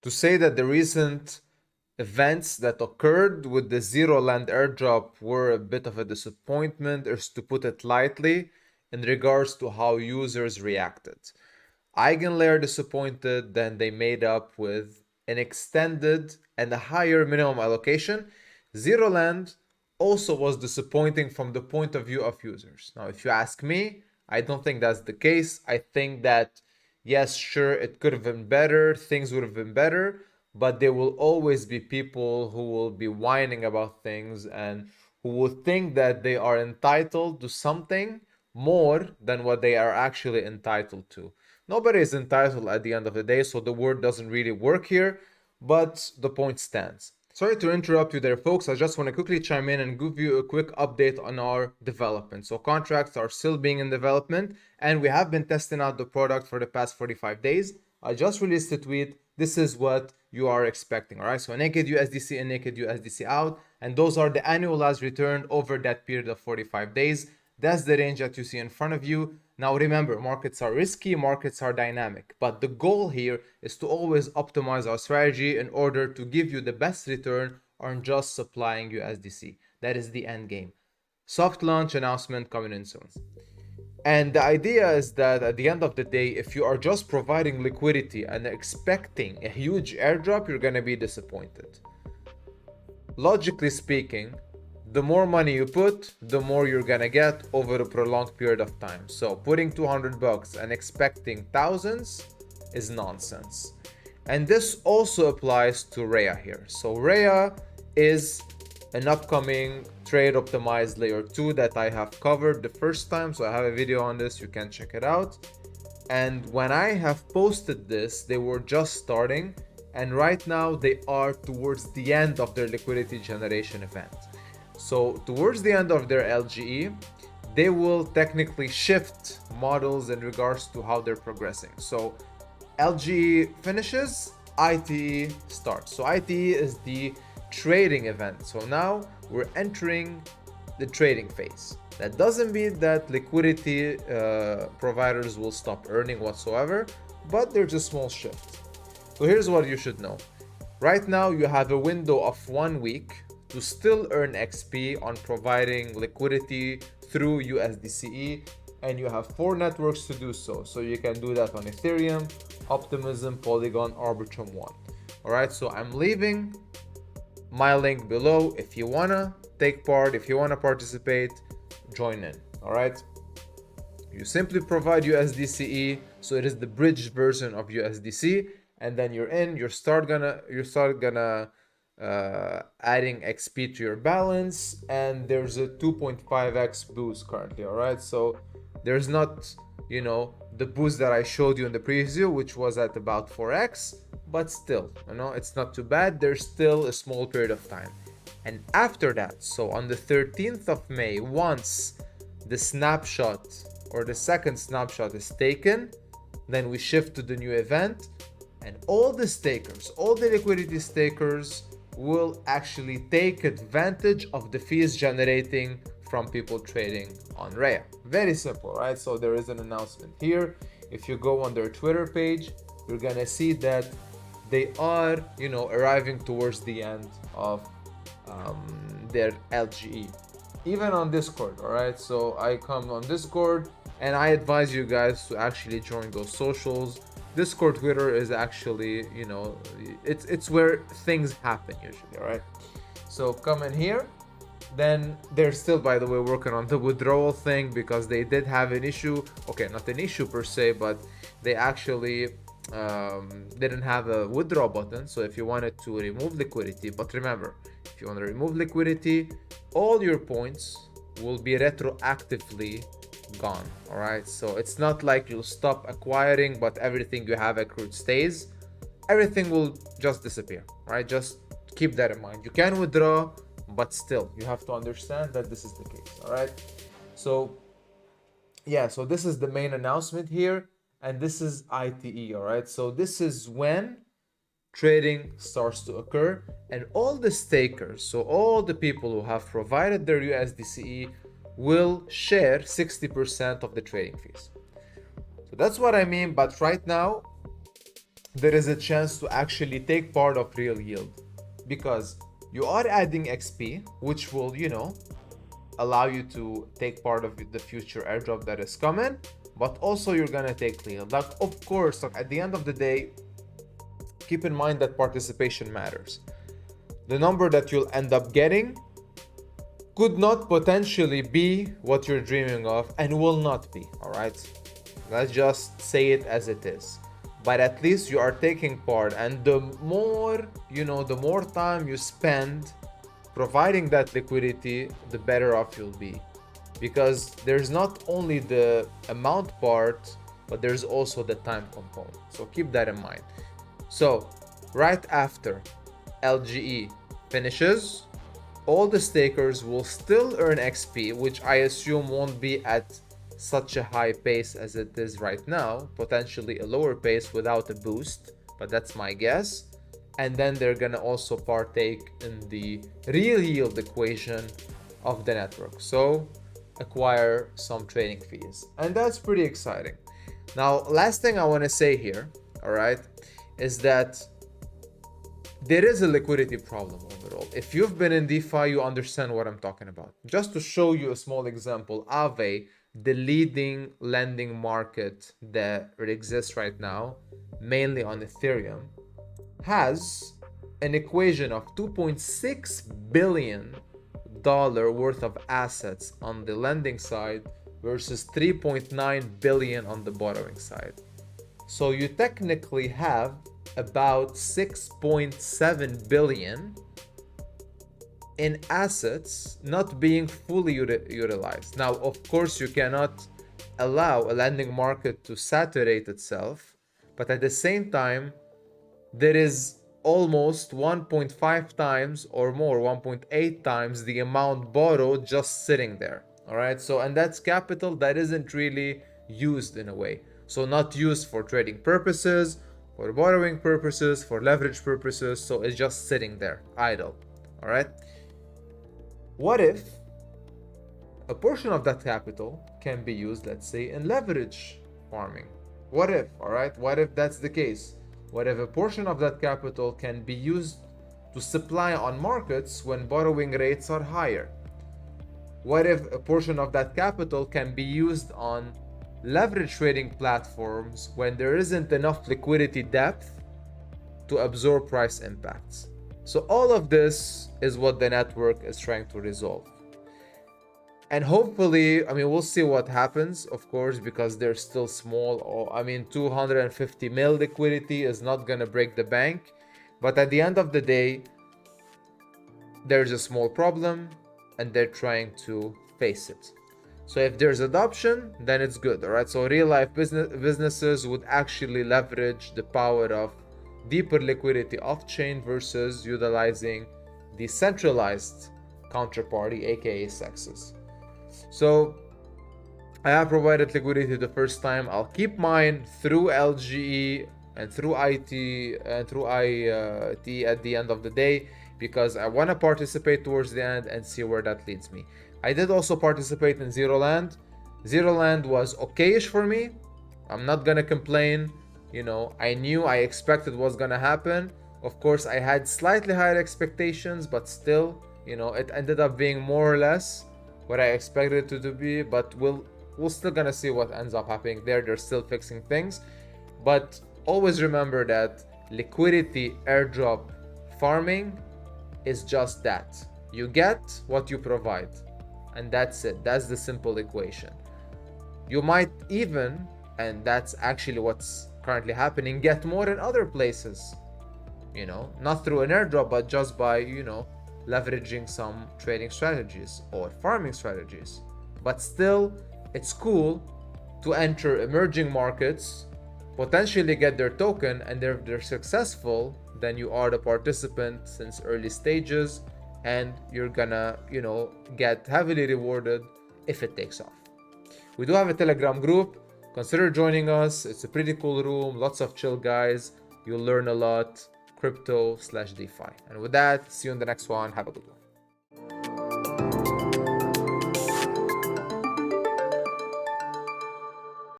to say that the recent events that occurred with the Zero Land airdrop were a bit of a disappointment, is to put it lightly, in regards to how users reacted. Eigenlayer disappointed, then they made up with an extended and a higher minimum allocation. Zero Land also was disappointing from the point of view of users. Now, if you ask me, I don't think that's the case. I think that, yes, sure, it could have been better, things would have been better, but there will always be people who will be whining about things and who will think that they are entitled to something more than what they are actually entitled to. Nobody is entitled at the end of the day, so the word doesn't really work here, but the point stands. Sorry to interrupt you there, folks. I just want to quickly chime in and give you a quick update on our development. So contracts are still being in development, and we have been testing out the product for the past 45 days. I just released a tweet. This is what you are expecting, all right? So naked USDC and naked USDC out, and those are the annualized return over that period of 45 days. That's the range that you see in front of you. Now remember, markets are risky, markets are dynamic, but the goal here is to always optimize our strategy in order to give you the best return on just supplying USDC. That is the end game. Soft launch announcement coming in soon. And the idea is that at the end of the day, if you are just providing liquidity and expecting a huge airdrop, you're going to be disappointed. Logically speaking, the more money you put, the more you're gonna get over a prolonged period of time. So putting 200 bucks and expecting thousands is nonsense. And this also applies to Reya here. So Reya is an upcoming trade optimized layer 2 that I have covered the first time. So I have a video on this, you can check it out. And when I have posted this, they were just starting, and right now they are towards the end of their liquidity generation event. So towards the end of their LGE, they will technically shift models in regards to how they're progressing. So LGE finishes, ITE starts. So ITE is the trading event. So now we're entering the trading phase. That doesn't mean that liquidity providers will stop earning whatsoever, but there's a small shift. So here's what you should know. Right now you have a window of 1 week to still earn XP on providing liquidity through USDC, and you have 4 networks to do so. So you can do that on Ethereum, Optimism, Polygon, Arbitrum One. All right, so I'm leaving my link below. If you wanna take part, if you wanna participate, join in. All right, you simply provide USDCE, so it is the bridged version of USDC, and then you're in. You start gonna adding XP to your balance, and there's a 2.5x boost currently. All right, so there's not, you know, the boost that I showed you in the preview, which was at about 4x, but still, you know, it's not too bad. There's still a small period of time, and after that, so on the 13th of May, once the snapshot or the second snapshot is taken, then we shift to the new event, and all the stakers, all the liquidity stakers will actually take advantage of the fees generating from people trading on Reya. Very simple, right? So there is an announcement here. If you go on their Twitter page, you're gonna see that they are, you know, arriving towards the end of their LGE. Even on Discord, all right? So I come on Discord, and I advise you guys to actually join those socials. Discord, Twitter is actually, you know, it's where things happen usually, all right? So come in here. Then they're still, by the way, working on the withdrawal thing, because they did have an issue. Okay, not an issue per se, but they actually didn't have a withdraw button. So if you wanted to remove liquidity, but remember, if you want to remove liquidity, all your points will be retroactively gone. All right, so it's not like you'll stop acquiring, but everything you have accrued stays. Everything will just disappear. All right, just keep that in mind. You can withdraw, but still you have to understand that this is the case. All right, so yeah, so this is the main announcement here, and this is ITE. All right, so this is when trading starts to occur, and all the stakers, so all the people who have provided their USDCE, will share 60% of the trading fees. So that's what I mean. But right now, there is a chance to actually take part of real yield, because you are adding XP, which will, allow you to take part of the future airdrop that is coming, but also you're gonna take yield. Like, of course, like at the end of the day, keep in mind that participation matters. The number that you'll end up getting could not potentially be what you're dreaming of, and will not be, all right? Let's just say it as it is. But at least you are taking part, and the more, the more time you spend providing that liquidity, the better off you'll be. Because there's not only the amount part, but there's also the time component. So keep that in mind. So right after LGE finishes, all the stakers will still earn XP, which I assume won't be at such a high pace as it is right now, potentially a lower pace without a boost, but that's my guess. And then they're gonna also partake in the real yield equation of the network, so acquire some trading fees, and that's pretty exciting. Now, last thing I want to say here, all right, is that there is a liquidity problem overall. If you've been in DeFi, you understand what I'm talking about. Just to show you a small example, Aave, the leading lending market that exists right now, mainly on Ethereum, has an equation of $2.6 billion worth of assets on the lending side versus 3.9 billion on the borrowing side. So you technically have about 6.7 billion in assets not being fully utilized. Now, of course, you cannot allow a lending market to saturate itself, but at the same time, there is almost 1.5 times or more, 1.8 times the amount borrowed just sitting there. All right. So, and that's capital that isn't really used in a way. So, not used for trading purposes, for borrowing purposes, for leverage purposes. So, it's just sitting there idle. All right. What if a portion of that capital can be used, let's say, in leverage farming? What if, all right? What if that's the case? What if a portion of that capital can be used to supply on markets when borrowing rates are higher? What if a portion of that capital can be used on leverage trading platforms when there isn't enough liquidity depth to absorb price impacts? So all of this is what the network is trying to resolve. And hopefully, we'll see what happens, of course, because they're still small. Or 250 mil liquidity is not gonna break the bank. But at the end of the day, there's a small problem and they're trying to face it. So if there's adoption, then it's good, all right? So real life businesses would actually leverage the power of deeper liquidity off-chain versus utilizing the centralized counterparty, aka SEXs. So I have provided liquidity the first time. I'll keep mine through LGE and through IT and through IT at the end of the day, because I want to participate towards the end and see where that leads me. I did also participate in Zero Land. Zero Land was okayish for me. I'm not gonna complain. I expected what's gonna happen. Of course, I had slightly higher expectations, but still, it ended up being more or less what I expected it to be. But we'll still gonna see what ends up happening there. They're still fixing things, but always remember that liquidity airdrop farming is just that. You get what you provide, and that's it. That's the simple equation. You might even, and that's actually what's currently happening, get more in other places, not through an airdrop, but just by leveraging some trading strategies or farming strategies. But still, it's cool to enter emerging markets, potentially get their token, and if they're successful, then you are the participant since early stages, and you're gonna get heavily rewarded if it takes off. We do have a Telegram group. Consider joining us. It's a pretty cool room, lots of chill guys. You'll learn a lot, crypto/DeFi. And with that, see you in the next one. Have a good one.